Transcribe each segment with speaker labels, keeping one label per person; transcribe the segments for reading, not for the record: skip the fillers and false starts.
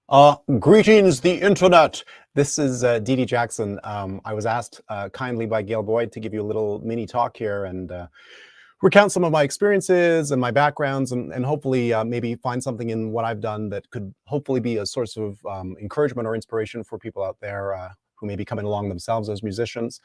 Speaker 1: Greetings, the internet. This is Dee Dee Jackson. I was asked kindly by Gail Boyd to give you a little mini talk here and recount some of my experiences and my backgrounds, and hopefully maybe find something in what I've done that could hopefully be a source of encouragement or inspiration for people out there who may be coming along themselves as musicians.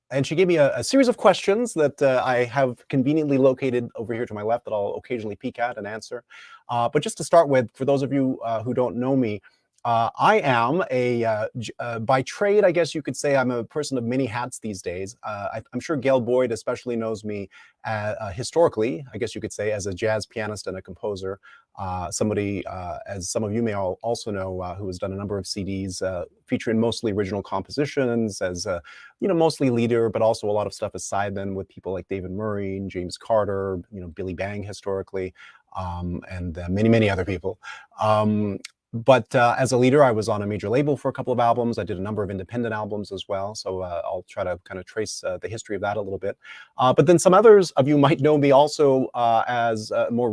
Speaker 1: And she gave me a series of questions that I have conveniently located over here to my left that I'll occasionally peek at and answer. But just to start with, for those of you who don't know me, I am by trade, I guess you could say I'm a person of many hats these days. I'm sure Gail Boyd especially knows me historically, I guess you could say, as a jazz pianist and a composer. Somebody, as some of you may also know, who has done a number of CDs featuring mostly original compositions, as mostly leader, but also a lot of stuff aside then with people like David Murray and James Carter, Billy Bang historically, and many other people. But as a leader, I was on a major label for a couple of albums. I did a number of independent albums as well. So I'll try to kind of trace the history of that a little bit. But then some others of you might know me also as more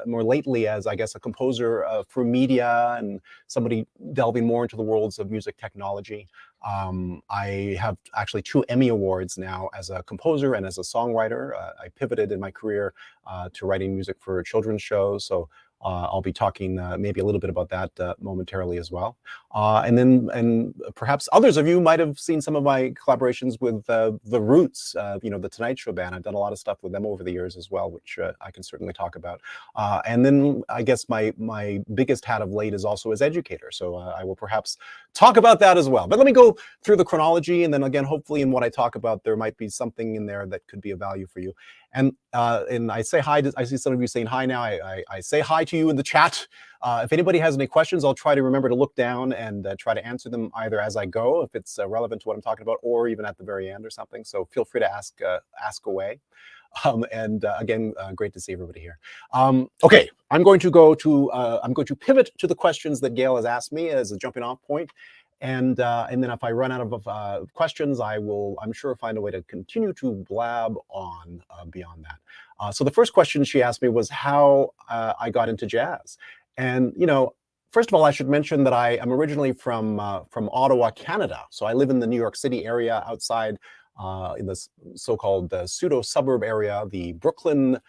Speaker 1: lately as, I guess, a composer for media and somebody delving more into the worlds of music technology. I have actually 2 Emmy Awards now as a composer and as a songwriter. I pivoted in my career to writing music for children's shows. So I'll be talking maybe a little bit about that momentarily as well. And perhaps others of you might have seen some of my collaborations with The Roots, the Tonight Show band. I've done a lot of stuff with them over the years as well, which I can certainly talk about. And then I guess my biggest hat of late is also as educator. So I will perhaps talk about that as well. But let me go through the chronology, and then again, hopefully in what I talk about, there might be something in there that could be of value for you. And I say hi. I see some of you saying hi now. I say hi to you in the chat. If anybody has any questions, I'll try to remember to look down and try to answer them either as I go, if it's relevant to what I'm talking about, or even at the very end or something. So feel free to ask away. Again, great to see everybody here. Okay, I'm going to pivot to the questions that Gail has asked me as a jumping off point. And then if I run out of questions, I'm sure, find a way to continue to blab on beyond that. So the first question she asked me was how I got into jazz. And, first of all, I should mention that I am originally from Ottawa, Canada. So I live in the New York City area outside in the so-called pseudo-suburb area, the Brooklyn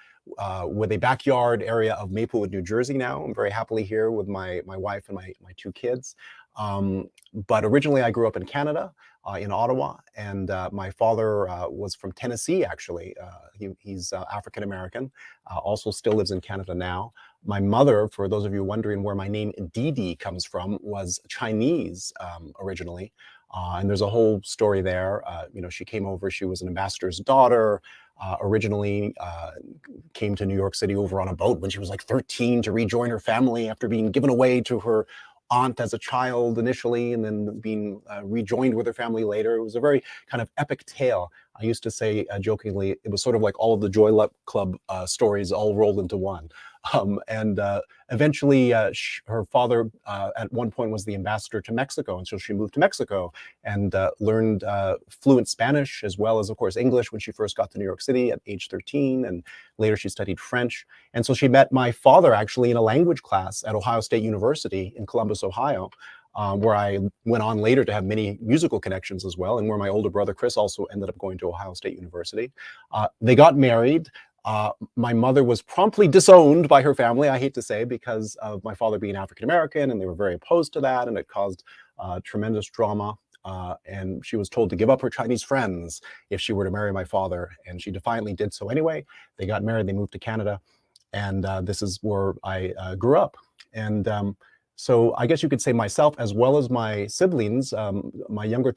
Speaker 1: with a backyard area of Maplewood, New Jersey now. I'm very happily here with my wife and my 2 kids. But originally I grew up in Canada, in Ottawa, and my father was from Tennessee, actually. He's African-American, also still lives in Canada now. My mother, for those of you wondering where my name Dee Dee comes from, was Chinese originally. And there's a whole story there. She came over, she was an ambassador's daughter, originally came to New York City over on a boat when she was like 13 to rejoin her family after being given away to her aunt as a child initially, and then being rejoined with her family later. It was a very kind of epic tale. I used to say jokingly, it was sort of like all of the Joy Luck Club stories all rolled into one. Eventually, her father at one point was the ambassador to Mexico, and so she moved to Mexico and learned fluent Spanish as well as, of course, English when she first got to New York City at age 13, and later she studied French. And so she met my father actually in a language class at Ohio State University in Columbus, Ohio, where I went on later to have many musical connections as well, and where my older brother Chris also ended up going to Ohio State University. They got married. My mother was promptly disowned by her family, I hate to say, because of my father being African-American, and they were very opposed to that, and it caused tremendous drama. And she was told to give up her Chinese friends if she were to marry my father, and she defiantly did so anyway. They got married, they moved to Canada, and this is where I grew up. And so I guess you could say myself, as well as my siblings, my younger,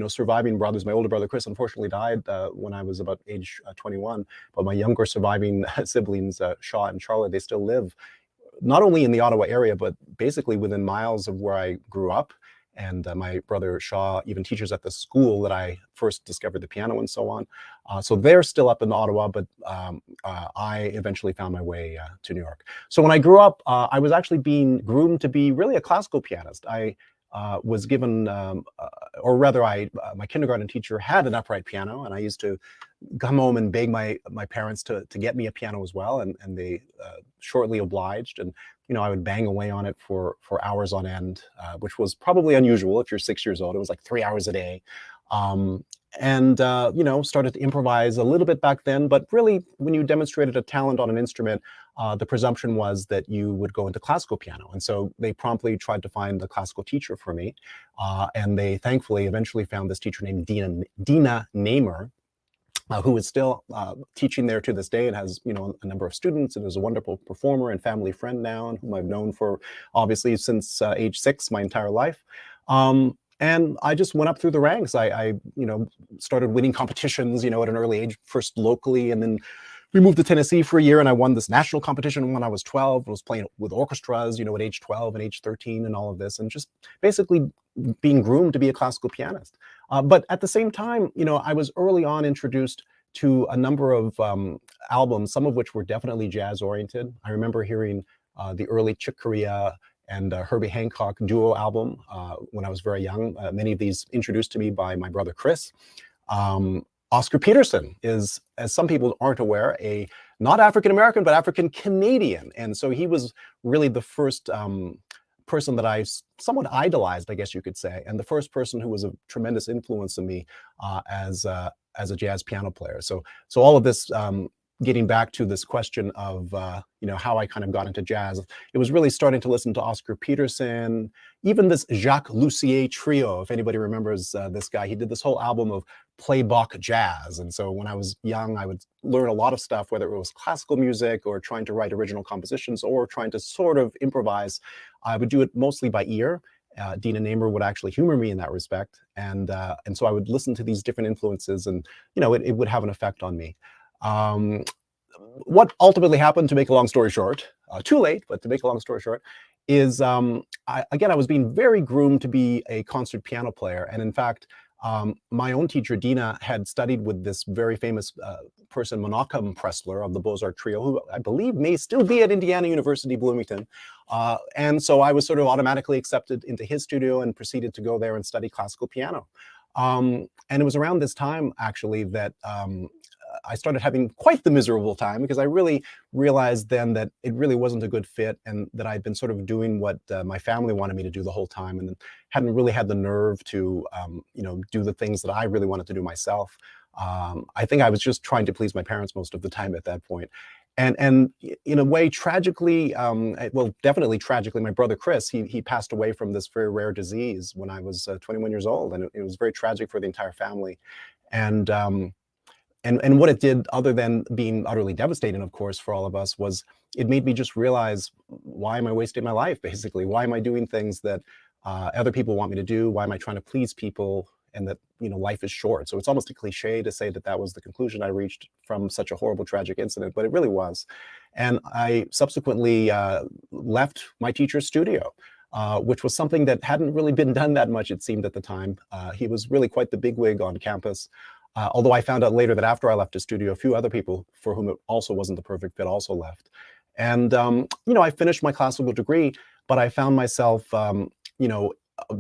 Speaker 1: surviving brothers, my older brother Chris unfortunately died when I was about age 21, but my younger surviving siblings, Shaw and Charlotte, they still live not only in the Ottawa area, but basically within miles of where I grew up. And my brother Shaw even teaches at the school that I first discovered the piano and so on. So they're still up in Ottawa, but I eventually found my way to New York. So when I grew up, I was actually being groomed to be really a classical pianist. I was given, or rather my kindergarten teacher had an upright piano, and I used to come home and beg my parents to get me a piano as well, and they shortly obliged. And I would bang away on it for hours on end, which was probably unusual if you're 6 years old. It was like 3 hours a day. Um, and started to improvise a little bit back then, but really when you demonstrated a talent on an instrument, the presumption was that you would go into classical piano. And so they promptly tried to find a classical teacher for me, and they thankfully eventually found this teacher named Dina Namer, who is still teaching there to this day and has a number of students, and is a wonderful performer and family friend now, and whom I've known for obviously since age 6, my entire life. And I just went up through the ranks. I started winning competitions, at an early age, first locally, and then we moved to Tennessee for a year, and I won this national competition when I was 12. I was playing with orchestras, at age 12 and age 13 and all of this, and just basically being groomed to be a classical pianist. But at the same time, I was early on introduced to a number of albums, some of which were definitely jazz oriented. I remember hearing the early Chick Corea and Herbie Hancock duo album when I was very young. Many of these introduced to me by my brother Chris. Oscar Peterson is, as some people aren't aware, a not African-American, but African-Canadian. And so he was really the first person that I somewhat idolized, I guess you could say, and the first person who was a tremendous influence on me as a jazz piano player. So all of this, getting back to this question of how I kind of got into jazz, it was really starting to listen to Oscar Peterson, even this Jacques Lussier trio. If anybody remembers this guy, he did this whole album of play Bach jazz. And so when I was young, I would learn a lot of stuff, whether it was classical music or trying to write original compositions or trying to sort of improvise. I would do it mostly by ear. Dina Namer would actually humor me in that respect, and so I would listen to these different influences, and it would have an effect on me. What ultimately happened, to make a long story short, too late, but to make a long story short, is I was being very groomed to be a concert piano player. And in fact, my own teacher, Dina, had studied with this very famous person, Menachem Pressler of the Beaux-Arts Trio, who I believe may still be at Indiana University, Bloomington. And so I was sort of automatically accepted into his studio and proceeded to go there and study classical piano. And it was around this time, actually, that I started having quite the miserable time, because I really realized then that it really wasn't a good fit, and that I'd been sort of doing what my family wanted me to do the whole time, and hadn't really had the nerve to, do the things that I really wanted to do myself. I think I was just trying to please my parents most of the time at that point. And in a way, tragically, well, definitely tragically, my brother Chris, he passed away from this very rare disease when I was 21 years old, and it was very tragic for the entire family. And what it did, other than being utterly devastating, of course, for all of us, was it made me just realize, why am I wasting my life, basically? Why am I doing things that other people want me to do? Why am I trying to please people? And that, life is short. So it's almost a cliche to say that that was the conclusion I reached from such a horrible, tragic incident, but it really was. And I subsequently left my teacher's studio, which was something that hadn't really been done that much, it seemed, at the time. He was really quite the bigwig on campus. Although I found out later that after I left his studio, a few other people for whom it also wasn't the perfect fit also left. And, I finished my classical degree, but I found myself,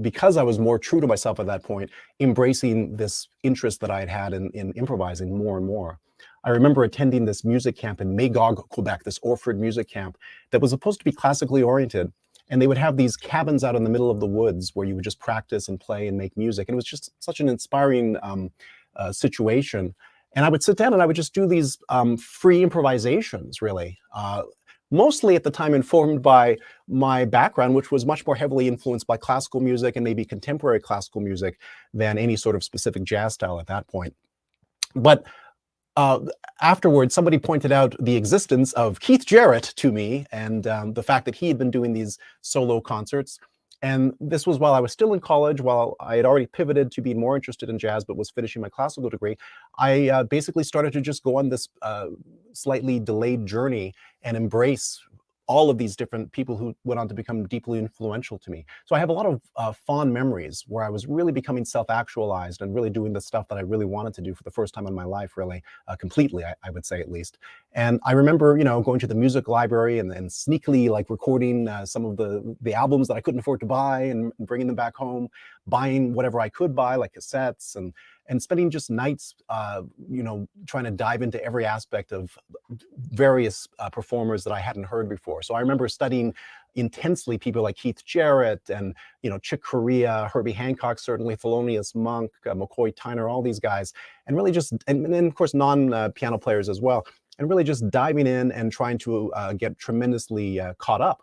Speaker 1: because I was more true to myself at that point, embracing this interest that I had had in improvising more and more. I remember attending this music camp in Magog, Quebec, this Orford music camp that was supposed to be classically oriented. And they would have these cabins out in the middle of the woods where you would just practice and play and make music. And it was just such an inspiring situation. And I would sit down and I would just do these free improvisations, really. Mostly at the time informed by my background, which was much more heavily influenced by classical music and maybe contemporary classical music than any sort of specific jazz style at that point. But afterwards, somebody pointed out the existence of Keith Jarrett to me, and the fact that he had been doing these solo concerts. And this was while I was still in college, while I had already pivoted to being more interested in jazz, but was finishing my classical degree. I basically started to just go on this slightly delayed journey and embrace all of these different people who went on to become deeply influential to me. So I have a lot of fond memories where I was really becoming self-actualized and really doing the stuff that I really wanted to do for the first time in my life, really, completely, I would say, at least. And I remember, going to the music library and sneakily like recording some of the albums that I couldn't afford to buy and bringing them back home, buying whatever I could buy, like cassettes, and spending just nights, trying to dive into every aspect of various performers that I hadn't heard before. So I remember studying intensely people like Keith Jarrett and Chick Corea, Herbie Hancock, certainly Thelonious Monk, McCoy Tyner, all these guys, and really just and then of course non-piano players as well, and really just diving in and trying to get tremendously caught up.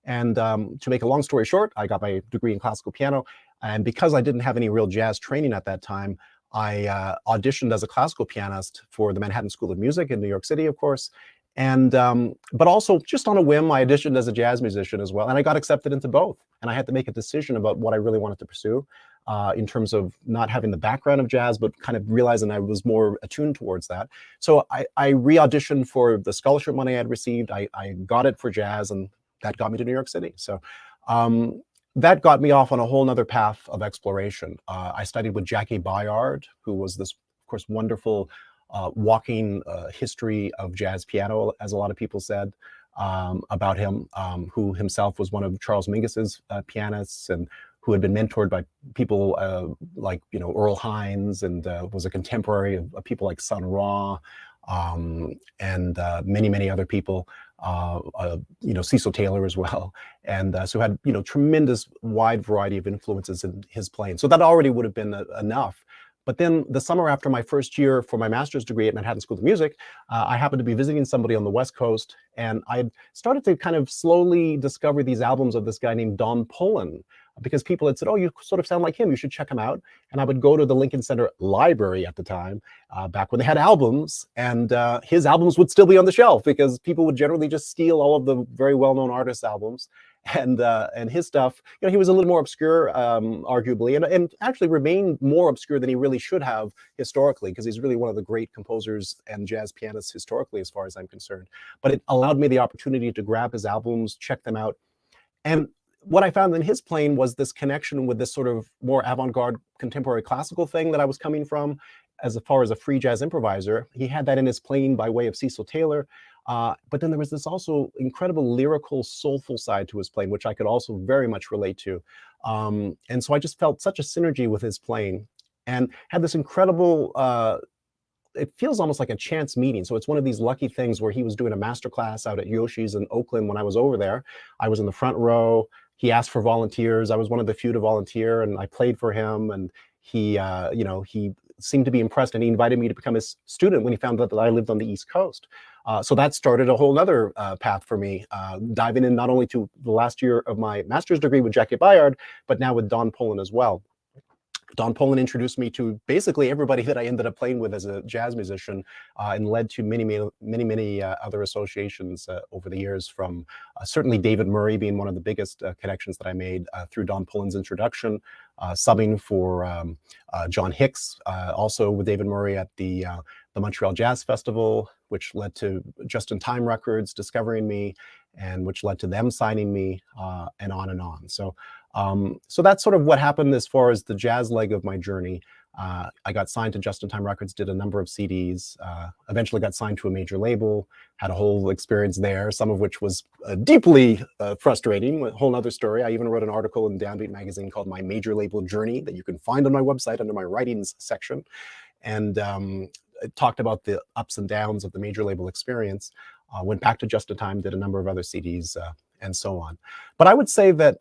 Speaker 1: And to make a long story short, I got my degree in classical piano, and because I didn't have any real jazz training at that time, I auditioned as a classical pianist for the Manhattan School of Music in New York City, of course. And but also just on a whim, I auditioned as a jazz musician as well, and I got accepted into both. And I had to make a decision about what I really wanted to pursue in terms of not having the background of jazz, but kind of realizing I was more attuned towards that. So I re-auditioned for the scholarship money I had received. I got it for jazz, and that got me to New York City. So that got me off on a whole nother path of exploration. I studied with Jackie Bayard, who was this, of course, wonderful walking history of jazz piano, as a lot of people said about him, who himself was one of Charles Mingus's pianists, and who had been mentored by people like Earl Hines, and was a contemporary of people like Sun Ra, and many other people. Cecil Taylor as well, and so had tremendous wide variety of influences in his playing. So that already would have been enough. But then the summer after my first year for my master's degree at Manhattan School of Music, I happened to be visiting somebody on the West Coast, and I started to kind of slowly discover these albums of this guy named Don Pullen, because people had said, "Oh, you sort of sound like him. You should check him out." And I would go to the Lincoln Center Library at the time, back when they had albums, and his albums would still be on the shelf because people would generally just steal all of the very well-known artists' albums. And his stuff, he was a little more obscure, arguably, and actually remained more obscure than he really should have historically, because he's really one of the great composers and jazz pianists historically, as far as I'm concerned. But it allowed me the opportunity to grab his albums, check them out. And what I found in his playing was this connection with this sort of more avant-garde contemporary classical thing that I was coming from, as far as a free jazz improviser. He had that in his playing by way of Cecil Taylor. But then there was this also incredible lyrical, soulful side to his playing, which I could also very much relate to. And so I just felt such a synergy with his playing, and had this incredible, it feels almost like a chance meeting. So it's one of these lucky things where he was doing a master class out at Yoshi's in Oakland when I was over there. I was in the front row. He asked for volunteers. I was one of the few to volunteer, and I played for him. And he seemed to be impressed, and he invited me to become his student when he found out that I lived on the East Coast. So that started a whole other path for me, diving in not only to the last year of my master's degree with Jackie Bayard, but now with Don Pullen as well. Don Pullen introduced me to basically everybody that I ended up playing with as a jazz musician, and led to many other associations over the years, from certainly David Murray being one of the biggest connections that I made through Don Pullen's introduction, subbing for John Hicks, also with David Murray at the Montreal Jazz Festival, which led to Just in Time Records discovering me, and which led to them signing me, and on and on. So that's sort of what happened as far as the jazz leg of my journey. I got signed to Just in Time Records, did a number of CDs, eventually got signed to a major label, had a whole experience there, some of which was deeply frustrating, a whole other story. I even wrote an article in Downbeat magazine called My Major Label Journey that you can find on my website under my writings section. And it talked about the ups and downs of the major label experience. Went back to Just in Time, did a number of other CDs, and so on. But I would say that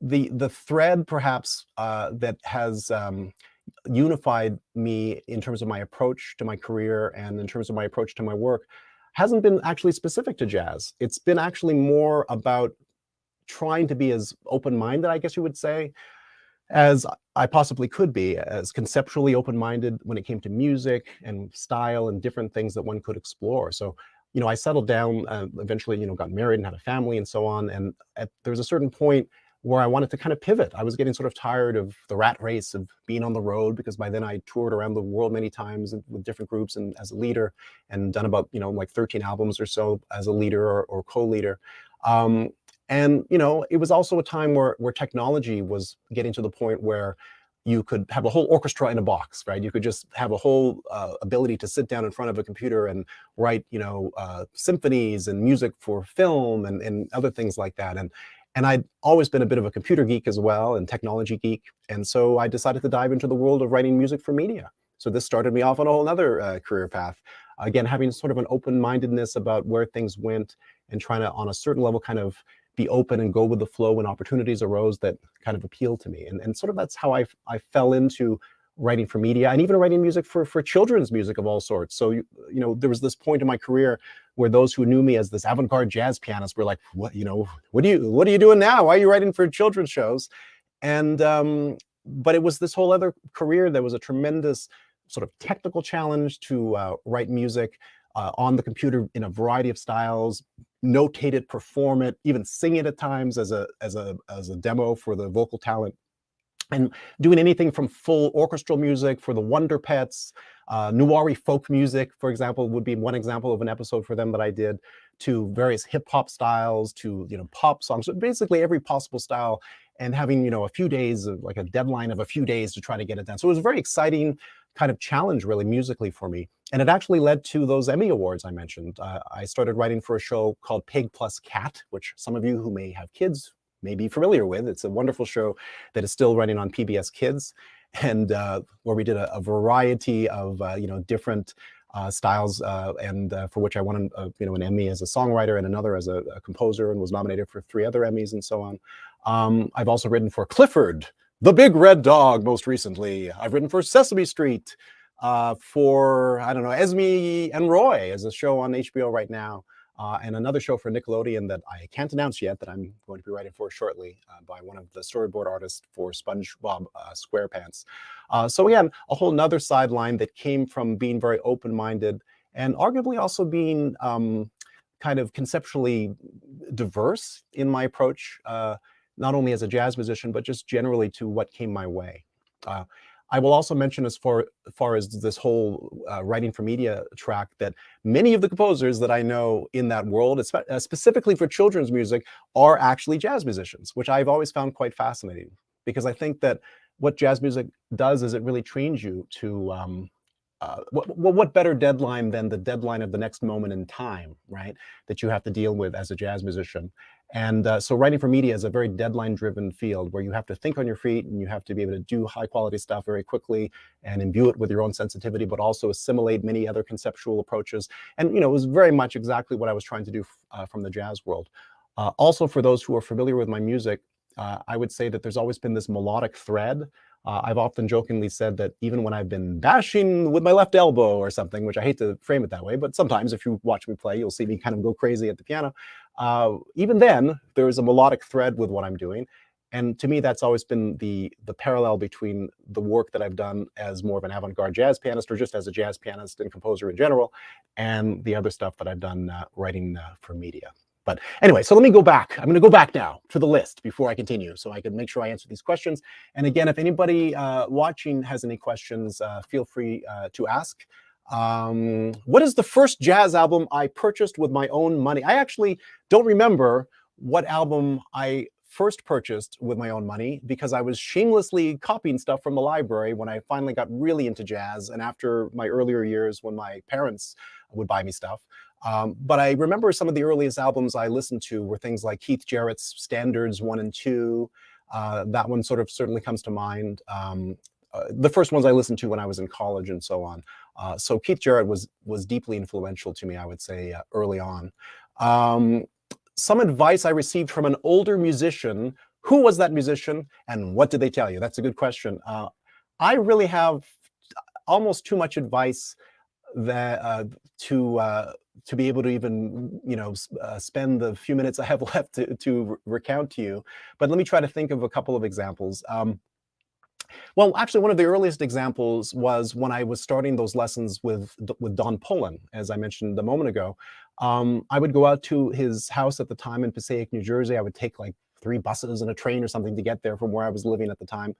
Speaker 1: the thread perhaps that has unified me in terms of my approach to my career and in terms of my approach to my work hasn't been actually specific to jazz. It's been actually more about trying to be as open-minded, I guess you would say, as I possibly could be, as conceptually open-minded when it came to music and style and different things that one could explore. So, I settled down, eventually, got married and had a family and so on. And there was a certain point where I wanted to kind of pivot. I was getting sort of tired of the rat race of being on the road, because by then I toured around the world many times with different groups and as a leader, and done about, like 13 albums or so as a leader or co-leader. And, it was also a time where technology was getting to the point where you could have a whole orchestra in a box, right? You could just have a whole ability to sit down in front of a computer and write, symphonies and music for film and other things like that. And I'd always been a bit of a computer geek as well, and technology geek. And so I decided to dive into the world of writing music for media. So this started me off on a whole other career path. Again, having sort of an open-mindedness about where things went and trying to, on a certain level, kind of be open and go with the flow when opportunities arose that kind of appealed to me. And sort of that's how I fell into writing for media, and even writing music for children's music of all sorts. So, there was this point in my career where those who knew me as this avant-garde jazz pianist were like, what are you doing now? Why are you writing for children's shows? And but it was this whole other career. There was a tremendous sort of technical challenge to write music on the computer in a variety of styles, notate it, perform it, even sing it at times as a demo for the vocal talent, and doing anything from full orchestral music for the Wonder Pets, Nuari folk music, for example, would be one example of an episode for them that I did, to various hip hop styles, to pop songs, so basically every possible style, and having a few days, like a deadline of a few days to try to get it done. So it was a very exciting kind of challenge, really, musically for me. And it actually led to those Emmy Awards I mentioned. I started writing for a show called Pig Plus Cat, which some of you who may have kids may be familiar with. It's a wonderful show that is still running on PBS Kids, and where we did a variety of different styles, and for which I won an Emmy as a songwriter and another as a composer, and was nominated for 3 other Emmys and so on. I've also written for Clifford, the Big Red Dog, most recently. I've written for Sesame Street, for, I don't know, Esme and Roy as a show on HBO right now, and another show for Nickelodeon that I can't announce yet, that I'm going to be writing for shortly, by one of the storyboard artists for SpongeBob SquarePants. So again, a whole nother sideline that came from being very open-minded, and arguably also being kind of conceptually diverse in my approach, not only as a jazz musician, but just generally to what came my way. I will also mention, as far as this whole writing for media track, that many of the composers that I know in that world, specifically for children's music, are actually jazz musicians, which I've always found quite fascinating, because I think that what jazz music does is it really trains you to what better deadline than the deadline of the next moment in time, right, that you have to deal with as a jazz musician. And so writing for media is a very deadline-driven field, where you have to think on your feet, and you have to be able to do high-quality stuff very quickly and imbue it with your own sensitivity, but also assimilate many other conceptual approaches. And it was very much exactly what I was trying to do from the jazz world. Also, for those who are familiar with my music, I would say that there's always been this melodic thread. I've often jokingly said that even when I've been bashing with my left elbow or something, which I hate to frame it that way, but sometimes if you watch me play, you'll see me kind of go crazy at the piano. Even then, there is a melodic thread with what I'm doing. And to me, that's always been the parallel between the work that I've done as more of an avant-garde jazz pianist, or just as a jazz pianist and composer in general, and the other stuff that I've done writing for media. But anyway, so let me go back. I'm going to go back now to the list before I continue, so I can make sure I answer these questions. And again, if anybody watching has any questions, feel free to ask. What is the first jazz album I purchased with my own money? I actually don't remember what album I first purchased with my own money, because I was shamelessly copying stuff from the library when I finally got really into jazz, and after my earlier years when my parents would buy me stuff. But I remember some of the earliest albums I listened to were things like Keith Jarrett's Standards 1 and 2. That one sort of certainly comes to mind. The first ones I listened to when I was in college and so on. So Keith Jarrett was deeply influential to me, I would say, early on. Some advice I received from an older musician. Who was that musician, and what did they tell you? That's a good question. I really have almost too much advice that to be able to even spend the few minutes I have left to recount to you. But let me try to think of a couple of examples. Well, actually, one of the earliest examples was when I was starting those lessons with Don Pullen, as I mentioned a moment ago. I would go out to his house at the time in Passaic, New Jersey. I would take like 3 buses and a train or something to get there from where I was living at the time,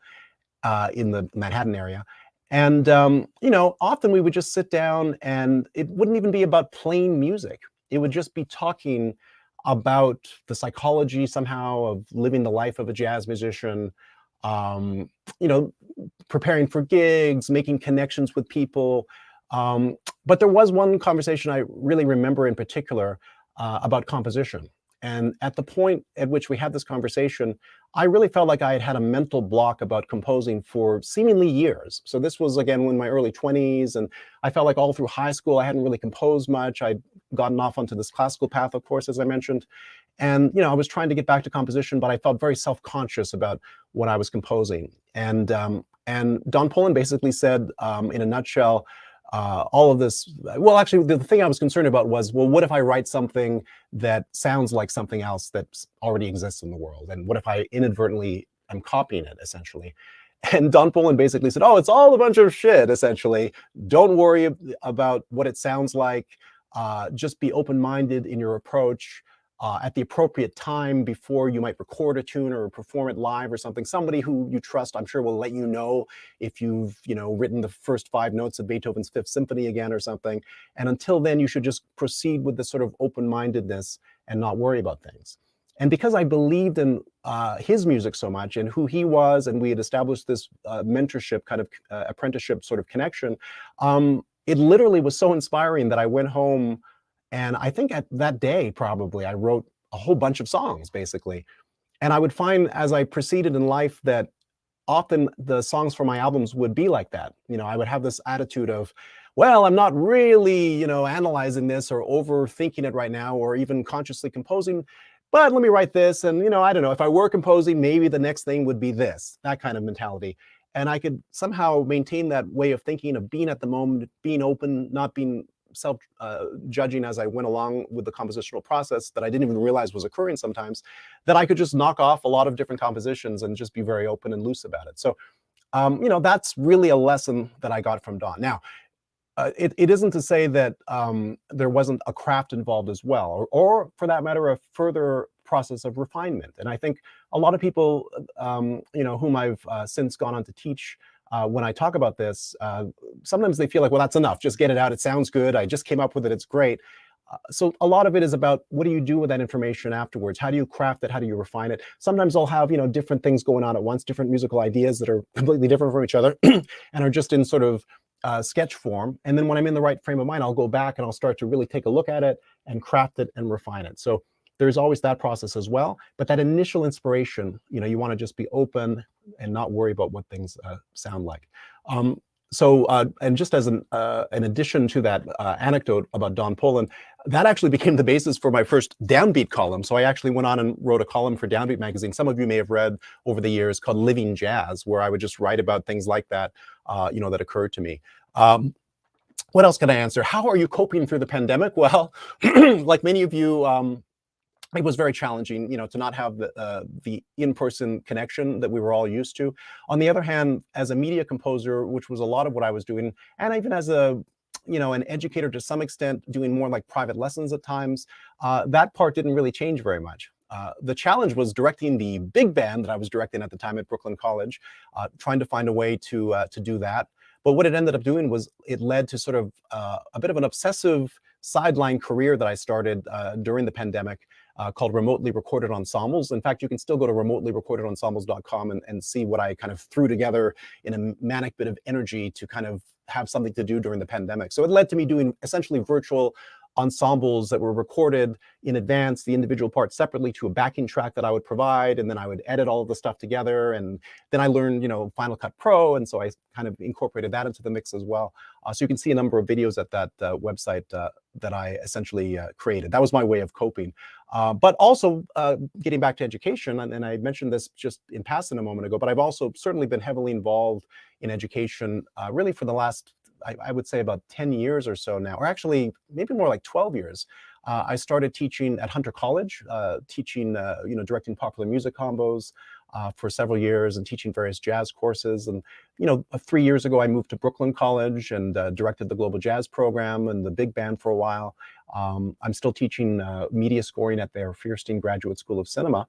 Speaker 1: in the Manhattan area. And often we would just sit down, and it wouldn't even be about playing music. It would just be talking about the psychology somehow of living the life of a jazz musician, um, you know, preparing for gigs, making connections with people. Um, but there was one conversation I really remember in particular about composition. And at the point at which we had this conversation, I really felt like I had had a mental block about composing for seemingly years. So this was again in my early 20s, and I felt like all through high school I hadn't really composed much. I'd gotten off onto this classical path, of course, as I mentioned, and I was trying to get back to composition, but I felt very self-conscious about what I was composing. And Don Pullen basically said, in a nutshell, all of this. Well, actually, the thing I was concerned about was, well, what if I write something that sounds like something else that already exists in the world, and what if I inadvertently am copying it, essentially? And Don Pullen basically said, "Oh, it's all a bunch of shit. Essentially, don't worry about what it sounds like. Just be open-minded in your approach." At the appropriate time before you might record a tune or perform it live or something, somebody who you trust, I'm sure, will let you know if you've written the first 5 notes of Beethoven's Fifth Symphony again or something. And until then, you should just proceed with this sort of open-mindedness and not worry about things. And because I believed in his music so much and who he was, and we had established this mentorship kind of apprenticeship sort of connection, it literally was so inspiring that I went home, and I think at that day, probably, I wrote a whole bunch of songs, basically. And I would find as I proceeded in life that often the songs for my albums would be like that. I would have this attitude of, well, I'm not really, analyzing this or overthinking it right now, or even consciously composing, but let me write this. And, I don't know, if I were composing, maybe the next thing would be this, that kind of mentality. And I could somehow maintain that way of thinking, of being at the moment, being open, not being self-judging as I went along with the compositional process that I didn't even realize was occurring sometimes, that I could just knock off a lot of different compositions and just be very open and loose about it. So, that's really a lesson that I got from Don. Now, it isn't to say that there wasn't a craft involved as well, or for that matter, a further process of refinement. And I think a lot of people, whom I've since gone on to teach, when I talk about this, sometimes they feel like, well, that's enough. Just get it out. It sounds good. I just came up with it. It's great. So a lot of it is about, what do you do with that information afterwards? How do you craft it? How do you refine it? Sometimes I'll have, different things going on at once, different musical ideas that are completely different from each other and are just in sort of sketch form. And then when I'm in the right frame of mind, I'll go back and I'll start to really take a look at it and craft it and refine it. So there's always that process as well. But that initial inspiration, you want to just be open and not worry about what things sound like. And just as an addition to that anecdote about Don Pullen, that actually became the basis for my first downbeat column. So I actually went on and wrote a column for Downbeat magazine. Some of you may have read over the years, called Living Jazz, where I would just write about things like that, that occurred to me. What else can I answer? How are you coping through the pandemic? Well, like many of you, it was very challenging, to not have the in-person connection that we were all used to. On the other hand, as a media composer, which was a lot of what I was doing, and even as an educator to some extent, doing more like private lessons at times, that part didn't really change very much. The challenge was directing the big band that I was directing at the time at Brooklyn College, trying to find a way to do that. But what it ended up doing was it led to sort of a bit of an obsessive sideline career that I started during the pandemic, called Remotely Recorded Ensembles. In fact, you can still go to remotelyrecordedensembles.com and see what I kind of threw together in a manic bit of energy to kind of have something to do during the pandemic. So it led to me doing essentially virtual ensembles that were recorded in advance, the individual parts separately, to a backing track that I would provide, and then I would edit all of the stuff together. And then I learned, Final Cut Pro, and so I kind of incorporated that into the mix as well. So you can see a number of videos at that website that I essentially created. That was my way of coping. But also getting back to education, and I mentioned this just in passing a moment ago, but I've also certainly been heavily involved in education really for the last, I would say, about 10 years or so now, or actually maybe more like 12 years. I started teaching at Hunter College, directing popular music combos for several years, and teaching various jazz courses. And 3 years ago, I moved to Brooklyn College and directed the Global Jazz program and the big band for a while. I'm still teaching media scoring at their Fierstein Graduate School of Cinema.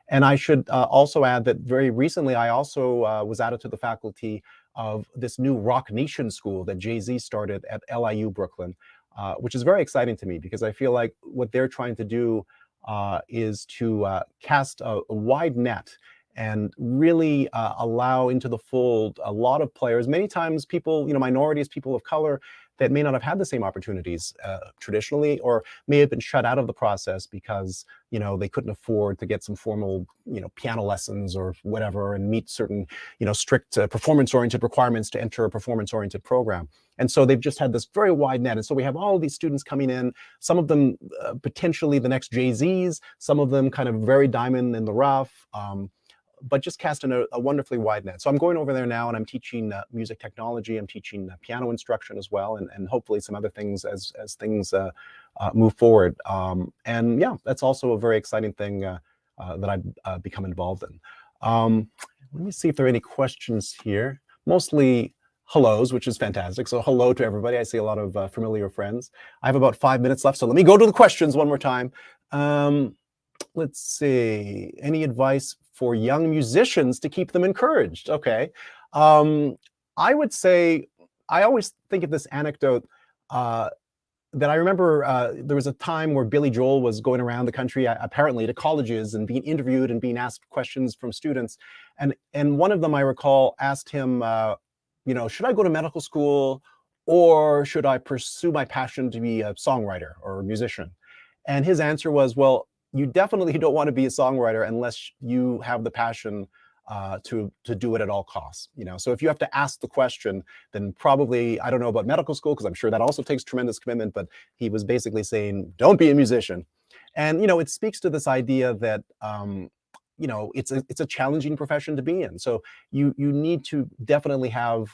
Speaker 1: And I should also add that very recently, I also was added to the faculty of this new Rock Nation school that Jay-Z started at LIU Brooklyn, which is very exciting to me, because I feel like what they're trying to do is to cast a wide net and really allow into the fold a lot of players, many times people, minorities, people of color, that may not have had the same opportunities traditionally, or may have been shut out of the process because they couldn't afford to get some formal piano lessons or whatever, and meet certain strict performance-oriented requirements to enter a performance-oriented program. And so they've just had this very wide net. And so we have all of these students coming in, some of them potentially the next Jay-Z's, some of them kind of very diamond in the rough, but just casting a wonderfully wide net. So I'm going over there now, and I'm teaching music technology. I'm teaching piano instruction as well, and hopefully some other things as things move forward. And yeah, that's also a very exciting thing that I've become involved in. Let me see if there are any questions here. Mostly hellos, which is fantastic. So hello to everybody. I see a lot of familiar friends. I have about 5 minutes left, so let me go to the questions one more time. Let's see. Any advice for young musicians to keep them encouraged? Okay. I would say, I always think of this anecdote that I remember. There was a time where Billy Joel was going around the country, apparently to colleges, and being interviewed and being asked questions from students. And one of them, I recall, asked him, should I go to medical school, or should I pursue my passion to be a songwriter or a musician? And his answer was, well, you definitely don't want to be a songwriter unless you have the passion to do it at all costs. So if you have to ask the question, then probably, I don't know about medical school, because I'm sure that also takes tremendous commitment, but he was basically saying, don't be a musician. And it speaks to this idea that it's a challenging profession to be in. So you need to definitely have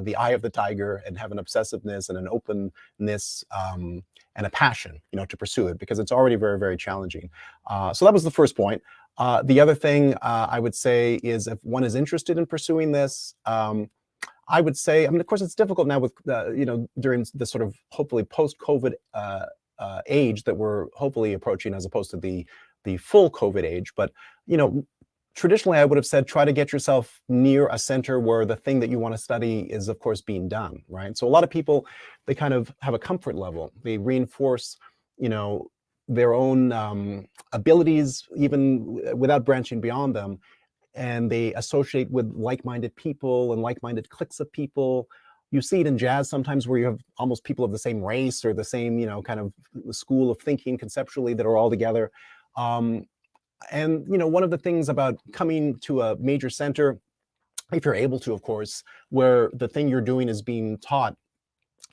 Speaker 1: the eye of the tiger, and have an obsessiveness and an openness and a passion, to pursue it, because it's already very, very challenging. So that was the first point. The other thing I would say is, if one is interested in pursuing this, I would say, of course, it's difficult now with, during this sort of hopefully post-COVID age that we're hopefully approaching, as opposed to the full COVID age. But, traditionally, I would have said, try to get yourself near a center where the thing that you want to study is, of course, being done, right? So a lot of people, they kind of have a comfort level. They reinforce, their own abilities, even without branching beyond them. And they associate with like-minded people and like-minded cliques of people. You see it in jazz sometimes, where you have almost people of the same race or the same, kind of school of thinking conceptually, that are all together. And one of the things about coming to a major center, if you're able to, of course, where the thing you're doing is being taught,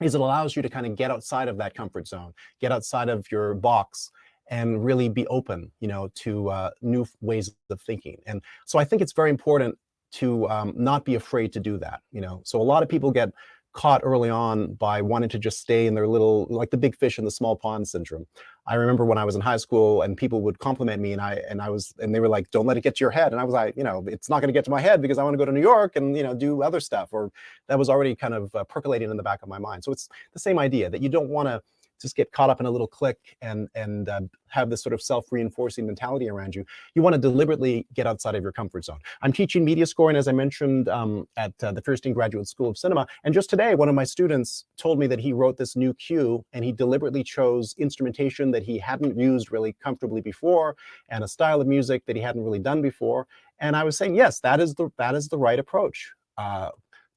Speaker 1: is it allows you to kind of get outside of that comfort zone, get outside of your box, and really be open, to new ways of thinking. And so I think it's very important to not be afraid to do that. So a lot of people get caught early on by wanting to just stay in their little, like the big fish in the small pond syndrome. I remember when I was in high school, and people would compliment me, and they were like, don't let it get to your head. And I was like, it's not going to get to my head, because I want to go to New York and do other stuff. Or that was already kind of percolating in the back of my mind. So it's the same idea, that you don't want to just get caught up in a little clique and have this sort of self-reinforcing mentality around you. You want to deliberately get outside of your comfort zone. I'm teaching media scoring, as I mentioned, at the Peterson Graduate School of Cinema. And just today, one of my students told me that he wrote this new cue, and he deliberately chose instrumentation that he hadn't used really comfortably before, and a style of music that he hadn't really done before. And I was saying, yes, that is the right approach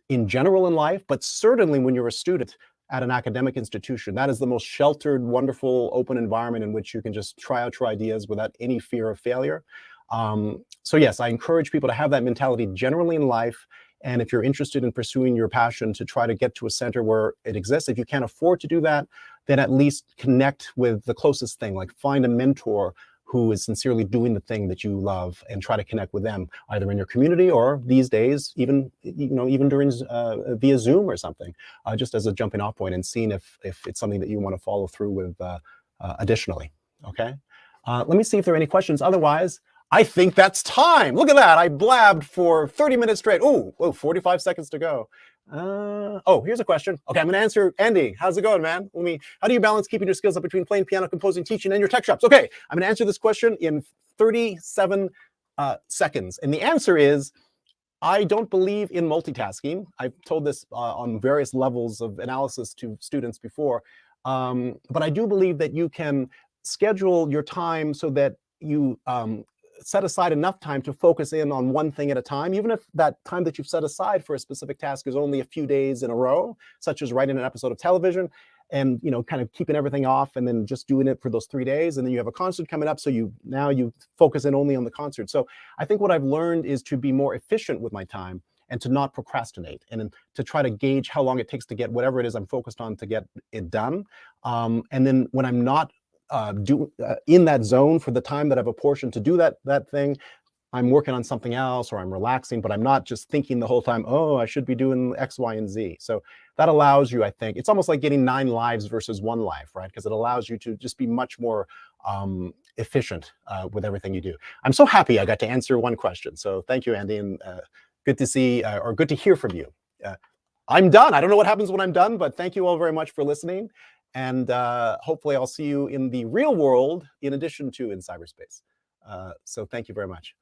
Speaker 1: in general in life, but certainly when you're a student at an academic institution. That is the most sheltered, wonderful, open environment in which you can just try out your ideas without any fear of failure. So yes, I encourage people to have that mentality generally in life. And if you're interested in pursuing your passion, to try to get to a center where it exists. If you can't afford to do that, then at least connect with the closest thing, like find a mentor who is sincerely doing the thing that you love, and try to connect with them, either in your community, or these days, even during via Zoom or something, just as a jumping off point, and seeing if it's something that you want to follow through with additionally. Okay, let me see if there are any questions. Otherwise, I think that's time. Look at that. I blabbed for 30 minutes straight. Oh, 45 seconds to go. Here's a question. Okay, I'm going to answer. Andy, how's it going, man? How do you balance keeping your skills up between playing piano, composing, teaching, and your tech shops? Okay, I'm going to answer this question in 37 seconds. And the answer is, I don't believe in multitasking. I've told this on various levels of analysis to students before. But I do believe that you can schedule your time so that you set aside enough time to focus in on one thing at a time, even if that time that you've set aside for a specific task is only a few days in a row, such as writing an episode of television, and kind of keeping everything off and then just doing it for those 3 days, and then you have a concert coming up, so you focus in only on the concert. So I think what I've learned is to be more efficient with my time and to not procrastinate, and to try to gauge how long it takes to get whatever it is I'm focused on to get it done. And then when I'm not in that zone for the time that I've apportioned to do that thing, I'm working on something else, or I'm relaxing, but I'm not just thinking the whole time, oh, I should be doing X, Y, and Z. So that allows you, I think, it's almost like getting 9 lives versus 1 life, right? Because it allows you to just be much more efficient with everything you do. I'm so happy I got to answer one question. So thank you, Andy, and good to see, or good to hear from you. I'm done. I don't know what happens when I'm done, but thank you all very much for listening. And hopefully I'll see you in the real world in addition to in cyberspace. So thank you very much.